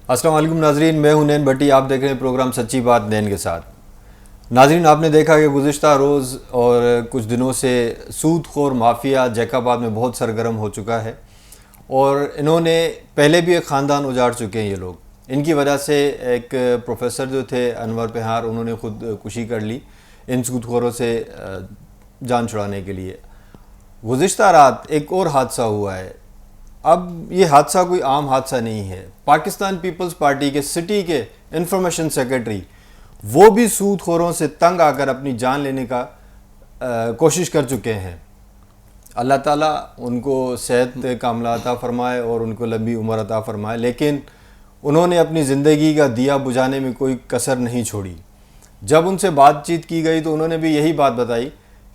السلام علیکم ناظرین، میں ہوں نین بھٹی. آپ دیکھ رہے ہیں پروگرام سچی بات نین کے ساتھ. ناظرین، آپ نے دیکھا کہ گزشتہ روز اور کچھ دنوں سے سود خور مافیا جیک آباد میں بہت سرگرم ہو چکا ہے، اور انہوں نے پہلے بھی ایک خاندان اجاڑ چکے ہیں یہ لوگ. ان کی وجہ سے ایک پروفیسر جو تھے انور پہار، انہوں نے خود کشی کر لی ان سود خوروں سے جان چھڑانے کے لیے. گزشتہ رات ایک اور حادثہ ہوا ہے. اب یہ حادثہ کوئی عام حادثہ نہیں ہے. پاکستان پیپلز پارٹی کے سٹی کے انفارمیشن سیکرٹری وہ بھی سود خوروں سے تنگ آ کر اپنی جان لینے کا کوشش کر چکے ہیں. اللہ تعالیٰ ان کو صحت کاملہ عطا فرمائے اور ان کو لمبی عمر عطا فرمائے، لیکن انہوں نے اپنی زندگی کا دیا بجھانے میں کوئی کسر نہیں چھوڑی. جب ان سے بات چیت کی گئی تو انہوں نے بھی یہی بات بتائی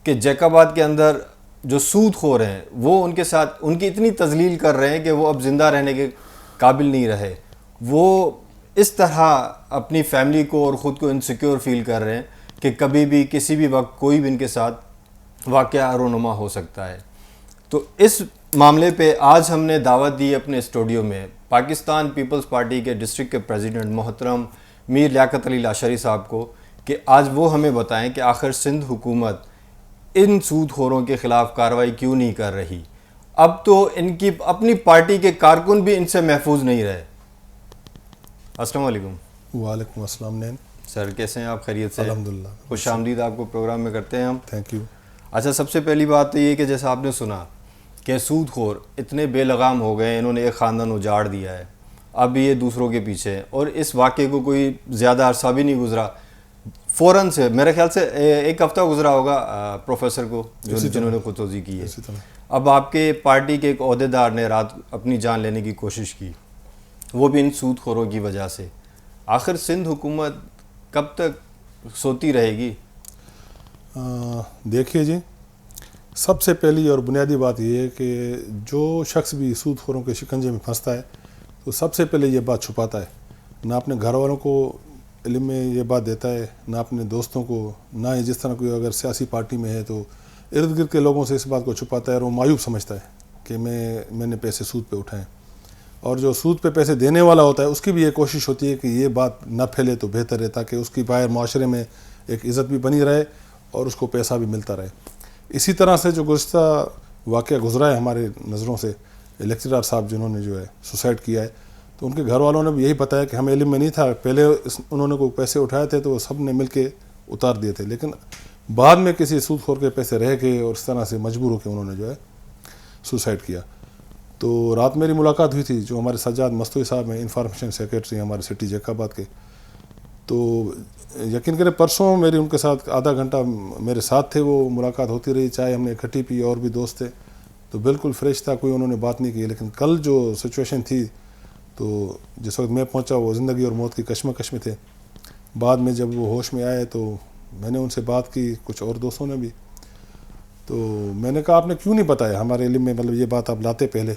کہ جیک آباد کے اندر جو سود خور ہیں وہ ان کے ساتھ ان کی اتنی تذلیل کر رہے ہیں کہ وہ اب زندہ رہنے کے قابل نہیں رہے. وہ اس طرح اپنی فیملی کو اور خود کو انسیکیور فیل کر رہے ہیں کہ کبھی بھی کسی بھی وقت کوئی بھی ان کے ساتھ واقعہ رونما ہو سکتا ہے. تو اس معاملے پہ آج ہم نے دعوت دی اپنے اسٹوڈیو میں پاکستان پیپلز پارٹی کے ڈسٹرکٹ کے پریزیڈنٹ محترم میر لیاقت علی لاشری صاحب کو، کہ آج وہ ہمیں بتائیں کہ آخر سندھ حکومت ان سود خوروں کے خلاف کارروائی کیوں نہیں کر رہی. اب تو ان کی اپنی پارٹی کے کارکن بھی ان سے محفوظ نہیں رہے. السلام علیکم. وعلیکم السلام نین. سر کیسے ہیں آپ؟ خیریت سے؟ الحمدللہ. خوش آمدید آپ کو پروگرام میں کرتے ہیں ہم. Thank you. اچھا، سب سے پہلی بات تو یہ کہ جیسا آپ نے سنا کہ سود خور اتنے بے لگام ہو گئے، انہوں نے ایک خاندان اجاڑ دیا ہے، اب یہ دوسروں کے پیچھے ہیں، اور اس واقعے کو کوئی زیادہ عرصہ بھی نہیں گزرا، فوراً سے میرے خیال سے ایک ہفتہ گزرا ہوگا پروفیسر کو جنہوں نے خودکشی کی ہے. اب آپ کے پارٹی کے ایک عہدیدار نے رات اپنی جان لینے کی کوشش کی، وہ بھی ان سود خوروں کی وجہ سے. آخر سندھ حکومت کب تک سوتی رہے گی؟ دیکھیے جی، سب سے پہلی اور بنیادی بات یہ ہے کہ جو شخص بھی سود خوروں کے شکنجے میں پھنستا ہے تو سب سے پہلے یہ بات چھپاتا ہے. نہ اپنے گھر والوں کو علم میں یہ بات دیتا ہے، نہ اپنے دوستوں کو، نہ ہی جس طرح کوئی اگر سیاسی پارٹی میں ہے تو ارد گرد کے لوگوں سے اس بات کو چھپاتا ہے، اور وہ معیوب سمجھتا ہے کہ میں نے پیسے سود پہ اٹھائے. اور جو سود پہ پیسے دینے والا ہوتا ہے اس کی بھی یہ کوشش ہوتی ہے کہ یہ بات نہ پھیلے تو بہتر ہے، تاکہ اس کی باہر معاشرے میں ایک عزت بھی بنی رہے اور اس کو پیسہ بھی ملتا رہے. اسی طرح سے جو گزشتہ واقعہ گزرا ہے ہمارے نظروں سے، لیکچرار صاحب جنہوں نے جو ہے سوسائڈ کیا ہے، تو ان کے گھر والوں نے بھی یہی بتایا کہ ہمیں علم میں نہیں تھا، پہلے انہوں نے کوئی پیسے اٹھائے تھے تو وہ سب نے مل کے اتار دیے تھے، لیکن بعد میں کسی سود خور کے پیسے رہ گئے اور اس طرح سے مجبور ہو کے انہوں نے جو ہے سوسائڈ کیا. تو رات میری ملاقات ہوئی تھی جو ہمارے سجاد مستوی صاحب ہیں، انفارمیشن سیکرٹری ہمارے سٹی جیک آباد کے. تو یقین کریں پرسوں میری ان کے ساتھ آدھا گھنٹہ میرے ساتھ تھے، وہ ملاقات ہوتی رہی، چائے ہم نے اکٹھی پی، اور بھی دوست تھے، تو بالکل فریش تھا، کوئی انہوں نے بات نہیں کی. لیکن کل جو سچویشن تھی تو جس وقت میں پہنچا وہ زندگی اور موت کی کشمکش میں تھے. بعد میں جب وہ ہوش میں آئے تو میں نے ان سے بات کی، کچھ اور دوستوں نے بھی. تو میں نے کہا آپ نے کیوں نہیں بتایا ہمارے علم میں، مطلب یہ بات آپ لاتے پہلے؟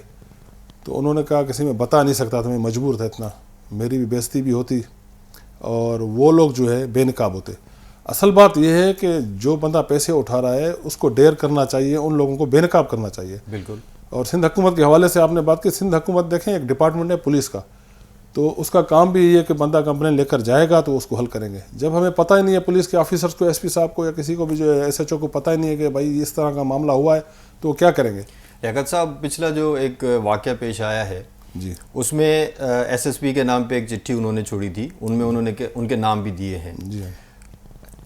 تو انہوں نے کہا کسی میں بتا نہیں سکتا تھا، میں مجبور تھا اتنا، میری بھی بےعزتی بھی ہوتی اور وہ لوگ جو ہے بے نقاب ہوتے. اصل بات یہ ہے کہ جو بندہ پیسے اٹھا رہا ہے اس کو ڈیر کرنا چاہیے، ان لوگوں کو بے نقاب کرنا چاہیے. بالکل. اور سندھ حکومت کے حوالے سے آپ نے بات کی، سندھ حکومت دیکھیں ایک ڈپارٹمنٹ ہے پولیس کا، تو اس کا کام بھی یہ ہے کہ بندہ کمپلین لے کر جائے گا تو اس کو حل کریں گے. جب ہمیں پتہ ہی نہیں ہے پولیس کے آفیسرز کو، ایس پی صاحب کو یا کسی کو بھی جو ہے ایس ایچ او کو پتہ ہی نہیں ہے کہ بھائی اس طرح کا معاملہ ہوا ہے تو وہ کیا کریں گے. لیاقت صاحب، پچھلا جو ایک واقعہ پیش آیا ہے جی، اس میں ایس ایس پی کے نام پہ ایک چٹھی انہوں نے چھوڑی تھی، ان میں انہوں نے ان کے نام بھی دیے ہیں. جی.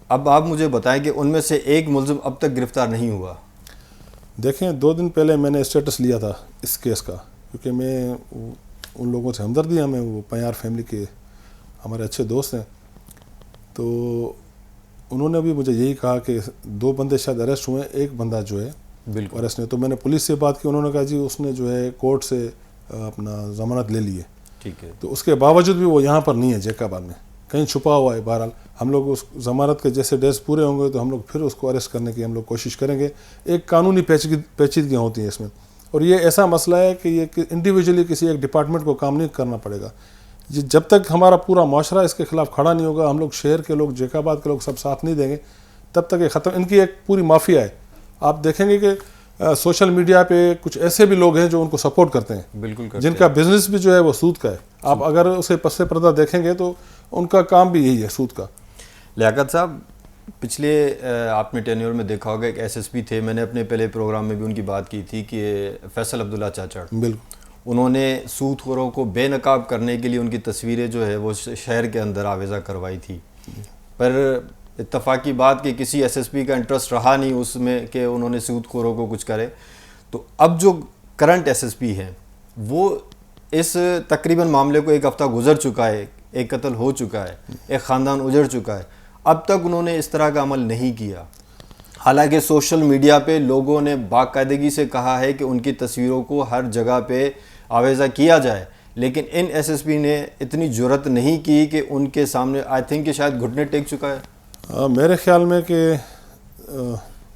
اب آپ مجھے بتائیں کہ ان میں سے ایک ملزم اب تک گرفتار نہیں ہوا. دیکھیں 2 دن پہلے میں نے اسٹیٹس لیا تھا اس کیس کا، کیونکہ میں ان لوگوں سے ہمدردی، ہمیں وہ پیار فیملی کے ہمارے اچھے دوست ہیں، تو انہوں نے بھی مجھے یہی کہا کہ 2 بندے شاید اریسٹ ہوئے ہیں، ایک بندہ جو ہے بالکل اریسٹ نہیں. تو میں نے پولیس سے بات کی، انہوں نے کہا جی اس نے جو ہے کورٹ سے اپنا ضمانت لے لی ہے. ٹھیک ہے. تو اس کے باوجود بھی وہ یہاں پر نہیں ہے، جیک آباد میں کہیں چھپا ہوا ہے. بہرحال ہم لوگ اس ضمانت کے جیسے ڈیز پورے ہوں گے تو ہم لوگ پھر اس کو اریسٹ کرنے کی ہم لوگ کوشش کریں گے. ایک قانونی پیچیدگیاں ہوتی ہیں اس میں، اور یہ ایسا مسئلہ ہے کہ یہ انڈیویجولی کسی ایک ڈپارٹمنٹ کو کام نہیں کرنا پڑے گا. جب تک ہمارا پورا معاشرہ اس کے خلاف کھڑا نہیں ہوگا، ہم لوگ شہر کے لوگ، جیک آباد کے لوگ سب ساتھ نہیں دیں گے، تب تک یہ ختم. ان کی ایک پوری مافیا ہے. آپ دیکھیں گے کہ سوشل میڈیا پہ کچھ ایسے بھی لوگ ہیں جو ان کو سپورٹ کرتے ہیں، بالکل کرتے جن کا بزنس بھی جو ہے وہ سود کا ہے. آپ اگر اسے پس پردہ دیکھیں گے تو ان کا کام بھی یہی ہے، سود کا. لیاقت صاحب، پچھلے آپ نے ٹینیور میں دیکھا ہوگا ایک ایس ایس پی تھے، میں نے اپنے پہلے پروگرام میں بھی ان کی بات کی تھی کہ فیصل عبداللہ چاچڑ. بالکل. انہوں نے سود خوروں کو بے نقاب کرنے کے لیے ان کی تصویریں جو ہے وہ شہر کے اندر آویزہ کروائی تھی، پر اتفاقی بات کہ کسی ایس ایس پی کا انٹرسٹ رہا نہیں اس میں کہ انہوں نے سود خوروں کو کچھ کرے. تو اب جو کرنٹ ایس ایس پی ہیں وہ اس تقریباً معاملے کو ایک ہفتہ گزر چکا ہے، ایک قتل ہو چکا ہے، ایک خاندان اجڑ چکا ہے، اب تک انہوں نے اس طرح کا عمل نہیں کیا. حالانکہ سوشل میڈیا پہ لوگوں نے باقاعدگی سے کہا ہے کہ ان کی تصویروں کو ہر جگہ پہ آویزہ کیا جائے، لیکن ان ایس ایس پی نے اتنی جرت نہیں کی کہ ان کے سامنے آئی تھنک کہ شاید گھٹنے ٹیک چکا ہے. میرے خیال میں کہ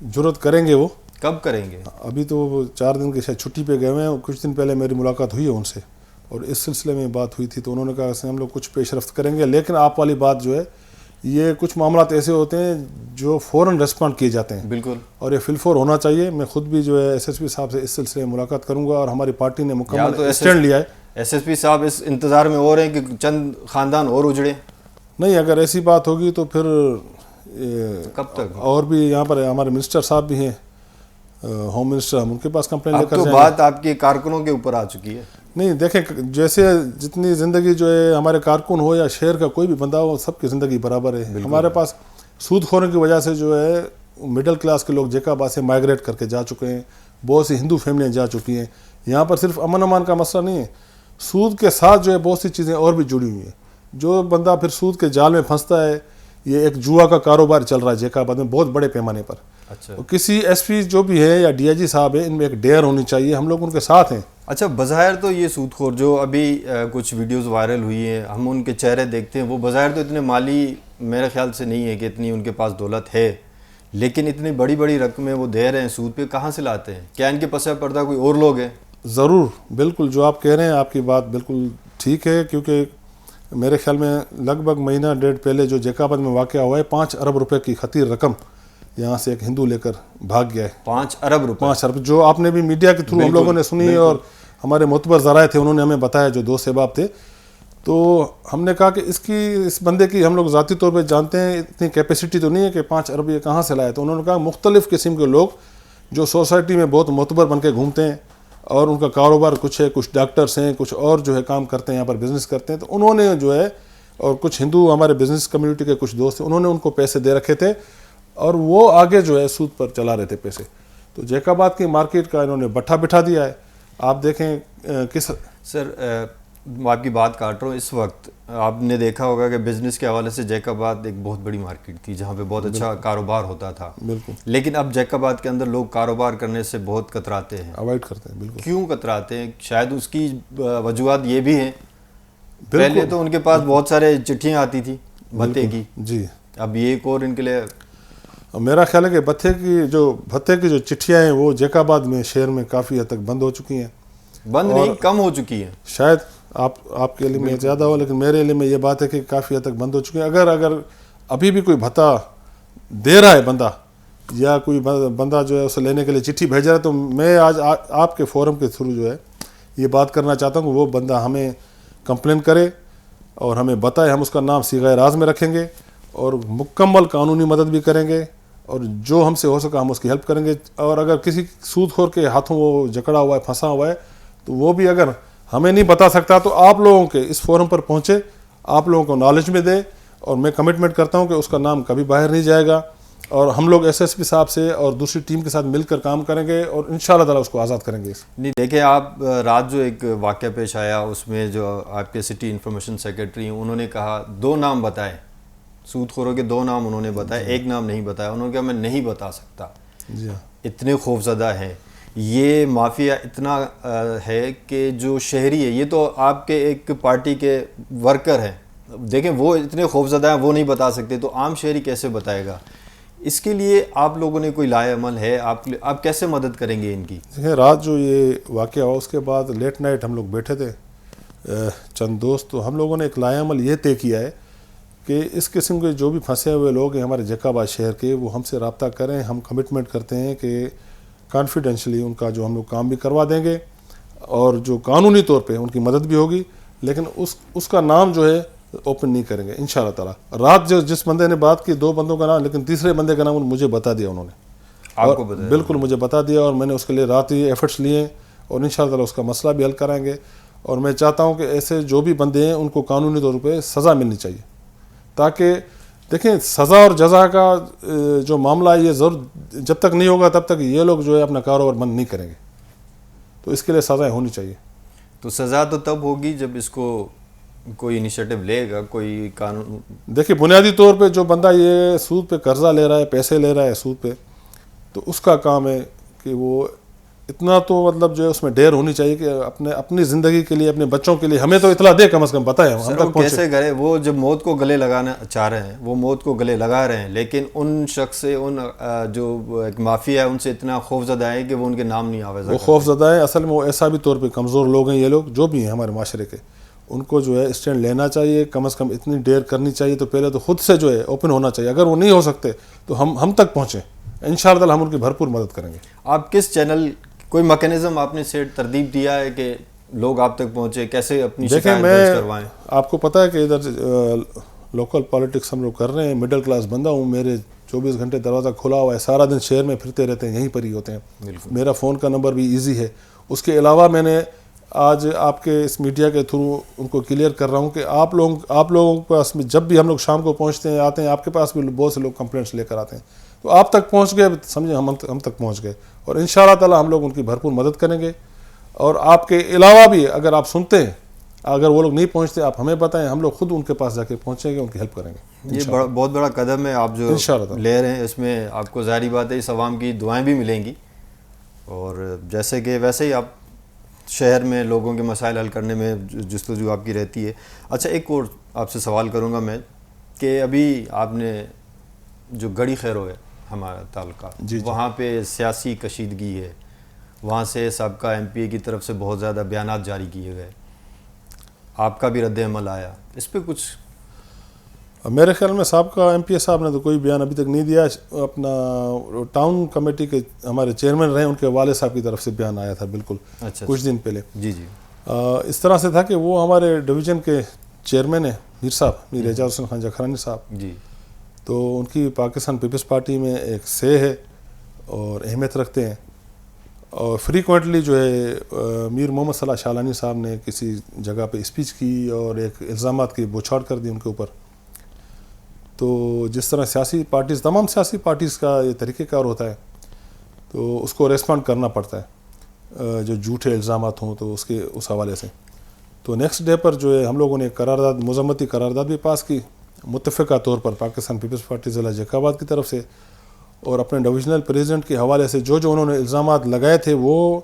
جرت کریں گے. وہ کب کریں گے؟ ابھی تو وہ 4 دن کی شاید چھٹی پہ گئے ہوئے ہیں. کچھ دن پہلے میری ملاقات ہوئی ہے ان سے اور اس سلسلے میں بات ہوئی تھی، تو انہوں نے کہا کہ ہم لوگ کچھ پیش رفت کریں گے. لیکن آپ والی بات جو ہے، یہ کچھ معاملات ایسے ہوتے ہیں جو فوراً ریسپونڈ کیے جاتے ہیں. بالکل. اور یہ فی الفور ہونا چاہیے. میں خود بھی جو ہے ایس ایس پی صاحب سے اس سلسلے میں ملاقات کروں گا اور ہماری پارٹی نے مکمل اسٹینڈ لیا ہے. ایس ایس پی صاحب اس انتظار میں ہو رہے ہیں کہ چند خاندان اور اجڑے؟ نہیں، اگر ایسی بات ہوگی تو پھر کب تک؟ اور بھی یہاں پر ہمارے منسٹر صاحب بھی ہیں، ہوم منسٹر، ہم ان کے پاس کمپلین لے کر جائیں گے. بات آپ کے کارکنوں کے اوپر آ چکی ہے. نہیں دیکھیں، جیسے جتنی زندگی جو ہے ہمارے کارکن ہو یا شہر کا کوئی بھی بندہ ہو، سب کی زندگی برابر ہے. ہمارے پاس سود خوروں کی وجہ سے جو ہے مڈل کلاس کے لوگ جیکاباد سے مائیگریٹ کر کے جا چکے ہیں. بہت سی ہندو فیملیاں جا چکی ہیں. یہاں پر صرف امن امان کا مسئلہ نہیں ہے، سود کے ساتھ جو ہے بہت سی چیزیں اور بھی جڑی ہوئی ہیں. جو بندہ پھر سود کے جال میں پھنستا ہے، یہ ایک جوا کا کاروبار چل رہا ہے جیکاباد میں بہت بڑے پیمانے پر. اچھا. کسی ایس پی جو بھی ہے یا ڈی آئی جی صاحب ہے، ان میں ایک ڈیئر ہونی چاہیے. ہم لوگ ان کے ساتھ ہیں. اچھا، بظاہر تو یہ سود خور جو ابھی کچھ ویڈیوز وائرل ہوئی ہیں، ہم ان کے چہرے دیکھتے ہیں، وہ بظاہر تو اتنے مالی میرے خیال سے نہیں ہے کہ اتنی ان کے پاس دولت ہے، لیکن اتنی بڑی بڑی رقمیں وہ دے رہے ہیں سود پہ، کہاں سے لاتے ہیں؟ کیا ان کے پس پردہ کوئی اور لوگ ہیں؟ ضرور، بالکل جو آپ کہہ رہے ہیں آپ کی بات بالکل ٹھیک ہے. کیونکہ میرے خیال میں لگ بھگ مہینہ ڈیڑھ پہلے جو جیکاباد میں واقعہ ہوا ہے، 5 ارب روپے کی خطیر رقم یہاں سے ایک ہندو لے کر بھاگ گیا ہے. 5 ارب روپے؟ 5 ارب، جو آپ نے بھی میڈیا کے تھرو ہم لوگوں نے سنی اور ہمارے معتبر ذرائع تھے انہوں نے ہمیں بتایا، جو دوست احباب تھے. تو ہم نے کہا کہ اس بندے کی ہم لوگ ذاتی طور پہ جانتے ہیں، اتنی کیپیسٹی تو نہیں ہے کہ 5 ارب یہ کہاں سے لایا. تو انہوں نے کہا مختلف قسم کے لوگ جو سوسائٹی میں بہت معتبر بن کے گھومتے ہیں اور ان کا کاروبار کچھ ہے، کچھ ڈاکٹرس ہیں، کچھ اور جو ہے کام کرتے ہیں یہاں پر، بزنس کرتے ہیں. تو انہوں نے جو ہے، اور کچھ ہندو ہمارے بزنس کمیونٹی کے کچھ دوست ہیں، انہوں نے ان کو پیسے دے رکھے تھے اور وہ آگے جو ہے سود پر چلا رہے تھے پیسے. تو جیکاباد کی مارکیٹ کا انہوں نے بٹھا بٹھا دیا ہے. آپ دیکھیں کس سر، آپ کی بات کاٹ رہا ہوں. اس وقت آپ نے دیکھا ہوگا کہ بزنس کے حوالے سے جیکاباد ایک بہت بڑی مارکیٹ تھی جہاں پہ بہت اچھا کاروبار ہوتا تھا. بالکل. لیکن اب جیکاباد کے اندر لوگ کاروبار کرنے سے بہت کتراتے ہیں، اوائڈ کرتے ہیں. بالکل. کیوں کتراتے ہیں؟ شاید اس کی وجوہات یہ بھی ہیں، پہلے تو ان کے پاس بہت سارے چٹھیاں آتی تھی بھتے کی. جی. اب یہ ایک اور ان کے لیے میرا خیال ہے کہ بھتے کی جو چٹھیاں ہیں وہ جیکاباد میں شہر میں کافی حد تک بند ہو چکی ہیں. بند نہیں، کم ہو چکی ہیں. شاید آپ کے علم میں زیادہ ہو، لیکن میرے علم میں یہ بات ہے کہ کافی حد تک بند ہو چکی ہیں. اگر ابھی بھی کوئی بھتا دے رہا ہے بندہ، یا کوئی بندہ جو ہے اسے لینے کے لیے چٹھی بھیج رہا ہے، تو میں آج آپ کے فورم کے تھرو جو ہے یہ بات کرنا چاہتا ہوں کہ وہ بندہ ہمیں کمپلین کرے اور ہمیں بتائے. ہم اس کا نام صیغہ راز میں رکھیں گے اور مکمل قانونی مدد بھی کریں گے، اور جو ہم سے ہو سکا ہم اس کی ہیلپ کریں گے. اور اگر کسی سود خور کے ہاتھوں وہ جکڑا ہوا ہے، پھنسا ہوا ہے، تو وہ بھی اگر ہمیں نہیں بتا سکتا تو آپ لوگوں کے اس فورم پر پہنچے، آپ لوگوں کو نالج میں دے. اور میں کمٹمنٹ کرتا ہوں کہ اس کا نام کبھی باہر نہیں جائے گا، اور ہم لوگ ایس ایس پی صاحب سے اور دوسری ٹیم کے ساتھ مل کر کام کریں گے اور انشاءاللہ تعالیٰ اس کو آزاد کریں گے. نہیں دیکھیں، آپ رات جو ایک واقعہ پیش آیا اس میں جو آپ کے سٹی انفارمیشن سیکرٹری ہیں انہوں نے کہا 2 نام بتائے، سود خوروں کے 2 نام انہوں نے بتائے، ایک نام نہیں بتایا. انہوں نے کہا میں نہیں بتا سکتا. جی ہاں. اتنے خوفزدہ ہیں. یہ مافیا اتنا ہے کہ جو شہری ہے، یہ تو آپ کے ایک پارٹی کے ورکر ہیں، دیکھیں وہ اتنے خوفزدہ ہیں، وہ نہیں بتا سکتے، تو عام شہری کیسے بتائے گا؟ اس کے لیے آپ لوگوں نے کوئی لائے عمل ہے؟ آپ کیسے مدد کریں گے ان کی؟ دیکھیں، رات جو یہ واقعہ ہوا اس کے بعد لیٹ نائٹ ہم لوگ بیٹھے تھے چند دوست، تو ہم لوگوں نے ایک لائے عمل یہ طے کیا ہے کہ اس قسم کے جو بھی پھنسے ہوئے لوگ ہیں ہمارے جیکاباد شہر کے، وہ ہم سے رابطہ کریں. ہم کمٹمنٹ کرتے ہیں کہ کانفیڈینشلی ان کا جو ہم لوگ کام بھی کروا دیں گے اور جو قانونی طور پہ ان کی مدد بھی ہوگی، لیکن اس کا نام جو ہے اوپن نہیں کریں گے انشاءاللہ تعالیٰ. رات جس بندے نے بات کی 2 بندوں کا نام، لیکن تیسرے بندے کا نام مجھے بتا دیا انہوں نے. آپ کو بتایا؟ بالکل مجھے بتا دیا، اور میں نے اس کے لیے رات ہی ایفرٹس لیے اور انشاءاللہ تعالیٰ اس کا مسئلہ بھی حل کرائیں گے. اور میں چاہتا ہوں کہ ایسے جو بھی بندے ہیں ان کو قانونی طور پہ سزا ملنی چاہیے، تاکہ دیکھیں سزا اور جزا کا جو معاملہ ہے یہ ضرور جب تک نہیں ہوگا تب تک یہ لوگ جو ہے اپنا کاروبار بند نہیں کریں گے. تو اس کے لیے سزائیں ہونی چاہیے. تو سزا تو تب ہوگی جب اس کو کوئی انیشیٹو لے گا، کوئی قانون. دیکھیں بنیادی طور پہ جو بندہ یہ سود پہ قرضہ لے رہا ہے، پیسے لے رہا ہے سود پہ، تو اس کا کام ہے کہ وہ اتنا تو مطلب جو ہے اس میں ڈیر ہونی چاہیے کہ اپنی زندگی کے لیے، اپنے بچوں کے لیے ہمیں تو اطلاع دے، کم از کم بتائیں ہم تک پہنچے. کیسے کرے وہ جب موت کو گلے لگانا چاہ رہے ہیں، وہ موت کو گلے لگا رہے ہیں، لیکن ان شخص سے، ان جو ایک مافیا ہے ان سے اتنا خوف زدہ ہے کہ وہ ان کے نام نہیں آویزہ. وہ خوف زدہ ہے، اصل میں وہ ایسا بھی طور پہ کمزور لوگ ہیں یہ لوگ جو بھی ہیں ہمارے معاشرے کے. ان کو جو ہے اسٹینڈ لینا چاہیے، کم از کم اتنی ڈیر کرنی چاہیے. تو پہلے تو خود سے جو ہے اوپن ہونا چاہیے. اگر وہ نہیں ہو سکتے تو ہم تک پہنچیں، انشاءاللہ تعالیٰ ہم ان کی بھرپور مدد کریں گے. آپ کس چینل، کوئی میکینزم آپ نے سیٹ ترتیب دیا ہے کہ لوگ آپ تک پہنچے، کیسے اپنی شکایت درج کروائیں؟ آپ کو پتہ ہے کہ ادھر لوکل پالیٹکس ہم لوگ کر رہے ہیں. مڈل کلاس بندہ ہوں، میرے 24 گھنٹے دروازہ کھلا ہوا ہے، سارا دن شہر میں پھرتے رہتے ہیں، یہیں پر ہی ہوتے ہیں. میرا فون کا نمبر بھی ایزی ہے. اس کے علاوہ میں نے آج آپ کے اس میڈیا کے تھرو ان کو کلیئر کر رہا ہوں کہ آپ لوگوں کے پاس میں جب بھی ہم لوگ شام کو پہنچتے ہیں، آتے ہیں، آپ کے پاس بھی بہت سے لوگ کمپلینٹس لے کر آتے ہیں. تو آپ تک پہنچ گئے، سمجھیں ہم تک پہنچ گئے. اور انشاءاللہ تعالیٰ ہم لوگ ان کی بھرپور مدد کریں گے. اور آپ کے علاوہ بھی اگر آپ سنتے ہیں، اگر وہ لوگ نہیں پہنچتے آپ ہمیں بتائیں، ہم لوگ خود ان کے پاس جا کے پہنچیں گے، ان کی ہیلپ کریں گے. یہ بہت بڑا قدم ہے آپ جو لے رہے ہیں. اس میں آپ کو ظاہری بات ہے اس عوام کی دعائیں بھی ملیں گی، اور جیسے کہ ویسے ہی آپ شہر میں لوگوں کے مسائل حل کرنے میں جستجو آپ کی رہتی ہے. اچھا ایک اور آپ سے سوال کروں گا میں کہ ابھی آپ نے جو گڑھی خیرو ہے ہمارا تعلقہ، وہاں پہ سیاسی کشیدگی ہے، وہاں سے سابقہ ایم پی اے کی طرف سے بہت زیادہ بیانات جاری کیے گئے، آپ کا بھی رد عمل آیا اس پہ کچھ؟ میرے خیال میں سابقہ ایم پی اے صاحب نے تو کوئی بیان ابھی تک نہیں دیا. اپنا ٹاؤن کمیٹی کے ہمارے چیئرمین رہے، ان کے والد صاحب کی طرف سے بیان آیا تھا بالکل کچھ دن پہلے. جی جی. اس طرح سے تھا کہ وہ ہمارے ڈویژن کے چیئرمین ہیں میر صاحب، میر اعجاز حسین خان جکھرانی صاحب. جی. تو ان کی پاکستان پیپلز پارٹی میں ایک سے ہے اور اہمیت رکھتے ہیں. اور فریکوینٹلی جو ہے میر محمد صلاح شالانی صاحب نے کسی جگہ پہ اسپیچ کی اور ایک الزامات کی بوچھاڑ کر دی ان کے اوپر. تو جس طرح سیاسی پارٹیز، تمام سیاسی پارٹیز کا یہ طریقہ کار ہوتا ہے، تو اس کو ریسپونڈ کرنا پڑتا ہے جو جھوٹے الزامات ہوں تو اس حوالے سے. تو نیکسٹ ڈے پر جو ہے ہم لوگوں نے قرارداد، مذمتی قرارداد بھی پاس کی متفقہ طور پر پاکستان پیپلز پارٹی ضلع جیک آباد کی طرف سے. اور اپنے ڈویژنل پریزیڈنٹ کے حوالے سے جو انہوں نے الزامات لگائے تھے وہ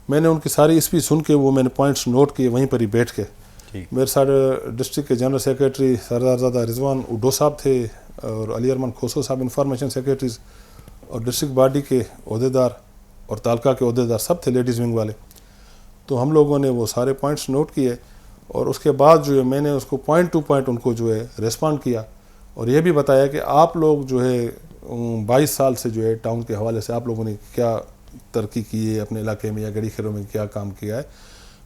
میں نے ان کی ساری اسپیچ سن کے وہ میں نے پوائنٹس نوٹ کیے وہیں پر ہی بیٹھ کے. میرے ساتھ ڈسٹرکٹ کے جنرل سیکریٹری سردار زادہ رضوان اڈو صاحب تھے، اور علی ارمان کھوسو صاحب انفارمیشن سیکریٹریز، اور ڈسٹرکٹ باڈی کے عہدیدار اور تعلقہ کے عہدیدار سب تھے، لیڈیز ونگ والے. تو ہم لوگوں نے وہ سارے پوائنٹس نوٹ کیے، اور اس کے بعد جو ہے میں نے اس کو پوائنٹ ٹو پوائنٹ ان کو جو ہے ریسپونڈ کیا، اور یہ بھی بتایا کہ آپ لوگ جو ہے 22 سال سے جو ہے ٹاؤن کے حوالے سے آپ لوگوں نے کیا ترقی کی ہے اپنے علاقے میں یا گڑھی خیروں میں کیا کام کیا ہے.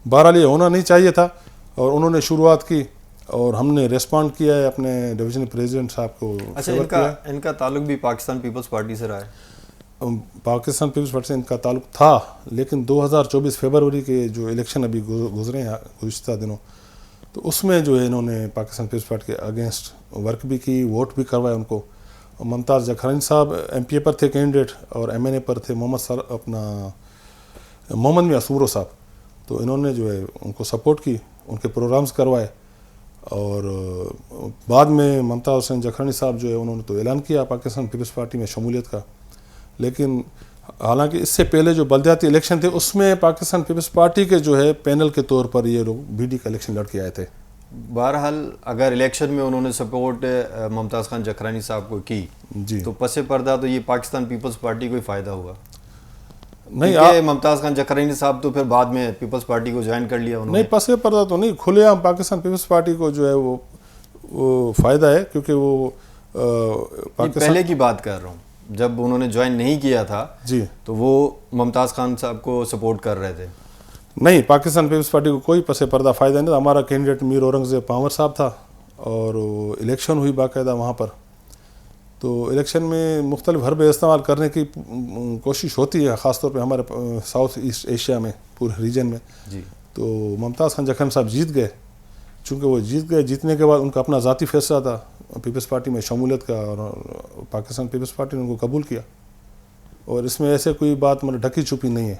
بہرحال یہ ہونا نہیں چاہیے تھا، اور انہوں نے شروعات کی اور ہم نے ریسپونڈ کیا ہے اپنے ڈویژن پریزیڈنٹ صاحب کو. اچھا ان کا تعلق بھی پاکستان پیپلز پارٹی سے رہا ہے؟ پاکستان پیپلز پارٹی سے ان کا تعلق تھا، لیکن 2024 فیبروری کے جو الیکشن ابھی گزرے ہیں گزشتہ دنوں، تو اس میں جو ہے انہوں نے پاکستان پیپلز پارٹی کے اگینسٹ ورک بھی کی، ووٹ بھی کروایا ان کو. ممتاز جکھرانی صاحب ایم پی اے پر تھے کینڈیڈیٹ، اور ایم این اے پر تھے محمد میاں سمرو صاحب. تو انہوں نے جو ہے ان کو سپورٹ کی، ان کے پروگرامز کروائے. اور بعد میں ممتاز حسین جکھرانی صاحب جو ہے انہوں نے تو اعلان کیا پاکستان پیپلز پارٹی میں شمولیت کا. لیکن حالانکہ اس سے پہلے جو بلدیاتی الیکشن تھے اس میں پاکستان پیپلز پارٹی کے جو ہے پینل کے طور پر یہ لوگ بی ڈی کا الیکشن لڑ کے آئے تھے. بہرحال اگر الیکشن میں انہوں نے سپورٹ ممتاز خان جکھرانی صاحب کو کی جی تو پس پردہ تو یہ پاکستان پیپلز پارٹی کو ہی فائدہ ہوا نہیں. ممتاز خان جکھرانی صاحب تو پھر بعد میں پیپلز پارٹی کو جوائن کر لیا انہوں نے. نہیں، پس پردہ تو نہیں، کھلے عام پاکستان پیپلز پارٹی کو جو ہے وہ فائدہ ہے، کیونکہ وہ پہلے کی بات کر رہا ہوں. جب انہوں نے جوائن نہیں کیا تھا جی تو وہ ممتاز خان صاحب کو سپورٹ کر رہے تھے. نہیں، پاکستان پیپلز پارٹی کو کوئی پس پردہ فائدہ نہیں تھا. ہمارا کینڈیڈیٹ میر اورنگزیب پانور صاحب تھا اور الیکشن ہوئی باقاعدہ وہاں پر. تو الیکشن میں مختلف حربے استعمال کرنے کی کوشش ہوتی ہے، خاص طور پہ ہمارے ساؤتھ ایسٹ ایشیا میں، پورے ریجن میں. جی. تو ممتاز خان جکھن صاحب جیت گئے. چونکہ وہ جیت گئے، جیتنے کے بعد ان کا اپنا ذاتی فیصلہ تھا پیپلز پارٹی میں شمولیت کا، اور پاکستان پیپلز پارٹی نے ان کو قبول کیا. اور اس میں ایسے کوئی بات مطلب ڈھکی چھپی نہیں ہے.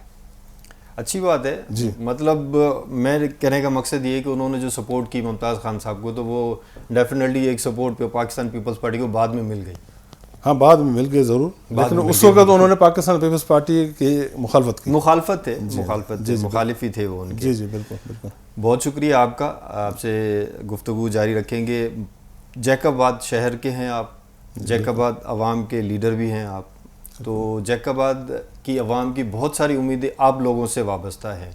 اچھی بات ہے. جی. مطلب میں کہنے کا مقصد یہ ہے کہ انہوں نے جو سپورٹ کی ممتاز خان صاحب کو، تو وہ ڈیفینیٹلی ایک سپورٹ پہ پاکستان پیپلز پارٹی کو بعد میں مل گئی. ہاں بعد میں مل گئے ضرور، لیکن اس وقت انہوں نے پاکستان پیپلز پارٹی کی مخالفت کی. مخالفت تھے، مخالف ہی تھے وہ ان کے. جی بالکل بالکل. بہت شکریہ آپ کا. آپ سے گفتگو جاری رکھیں گے. جیکب آباد شہر کے ہیں آپ، جیکب آباد عوام کے لیڈر بھی ہیں آپ. تو جیکب آباد کی عوام کی بہت ساری امیدیں آپ لوگوں سے وابستہ ہیں.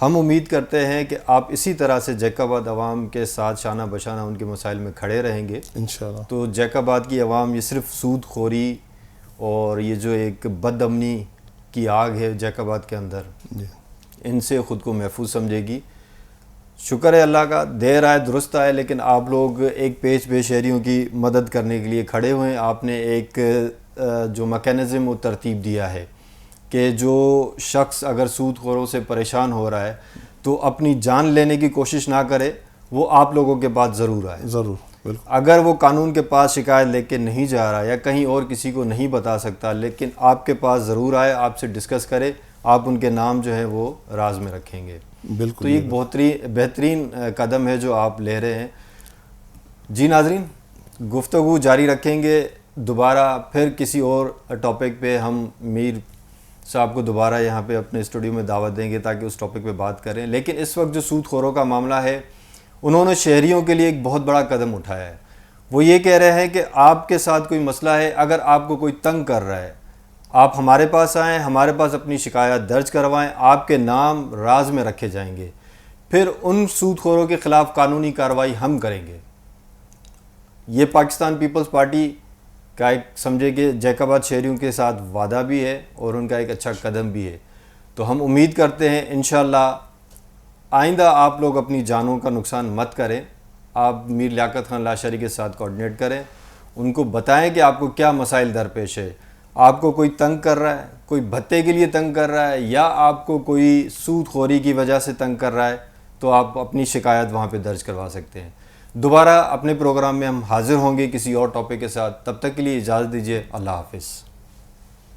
ہم امید کرتے ہیں کہ آپ اسی طرح سے جیکب آباد عوام کے ساتھ شانہ بشانہ ان کے مسائل میں کھڑے رہیں گے انشاءاللہ. تو جیکب آباد کی عوام یہ صرف سود خوری اور یہ جو ایک بد امنی کی آگ ہے جیکب آباد کے اندر، ان سے خود کو محفوظ سمجھے گی. شکر ہے اللہ کا، دیر آئے درست آئے، لیکن آپ لوگ ایک پیش پہ شہریوں کی مدد کرنے کے لیے کھڑے ہوئے ہیں. آپ نے ایک جو میکینزم وہ ترتیب دیا ہے کہ جو شخص اگر سود خوروں سے پریشان ہو رہا ہے تو اپنی جان لینے کی کوشش نہ کرے، وہ آپ لوگوں کے پاس ضرور آئے. ضرور بالکل. اگر وہ قانون کے پاس شکایت لے کے نہیں جا رہا یا کہیں اور کسی کو نہیں بتا سکتا، لیکن آپ کے پاس ضرور آئے، آپ سے ڈسکس کرے. آپ ان کے نام جو ہے وہ راز میں رکھیں گے. بالکل. تو یہ ایک بہترین قدم ہے جو آپ لے رہے ہیں. جی ناظرین، گفتگو جاری رکھیں گے. دوبارہ پھر کسی اور ٹاپک پہ ہم میر صاحب کو دوبارہ یہاں پہ اپنے اسٹوڈیو میں دعوت دیں گے تاکہ اس ٹاپک پہ بات کریں. لیکن اس وقت جو سود خوروں کا معاملہ ہے، انہوں نے شہریوں کے لیے ایک بہت بڑا قدم اٹھایا ہے. وہ یہ کہہ رہے ہیں کہ آپ کے ساتھ کوئی مسئلہ ہے، اگر آپ کو کوئی تنگ کر رہا ہے، آپ ہمارے پاس آئیں، ہمارے پاس اپنی شکایت درج کروائیں، آپ کے نام راز میں رکھے جائیں گے. پھر ان سود خوروں کے خلاف قانونی کارروائی ہم کریں گے. یہ پاکستان پیپلز پارٹی کا ایک سمجھے کہ جیکب آباد شہریوں کے ساتھ وعدہ بھی ہے اور ان کا ایک اچھا قدم بھی ہے. تو ہم امید کرتے ہیں انشاءاللہ آئندہ آپ لوگ اپنی جانوں کا نقصان مت کریں. آپ میر لیاقت خان لاشاری کے ساتھ کوآرڈینیٹ کریں، ان کو بتائیں کہ آپ کو کیا مسائل درپیش ہے. آپ کو کوئی تنگ کر رہا ہے، کوئی بھتے کے لیے تنگ کر رہا ہے، یا آپ کو کوئی سود خوری کی وجہ سے تنگ کر رہا ہے، تو آپ اپنی شکایت وہاں پہ درج کروا سکتے ہیں. دوبارہ اپنے پروگرام میں ہم حاضر ہوں گے کسی اور ٹاپک کے ساتھ. تب تک کے لیے اجازت دیجیے. اللہ حافظ.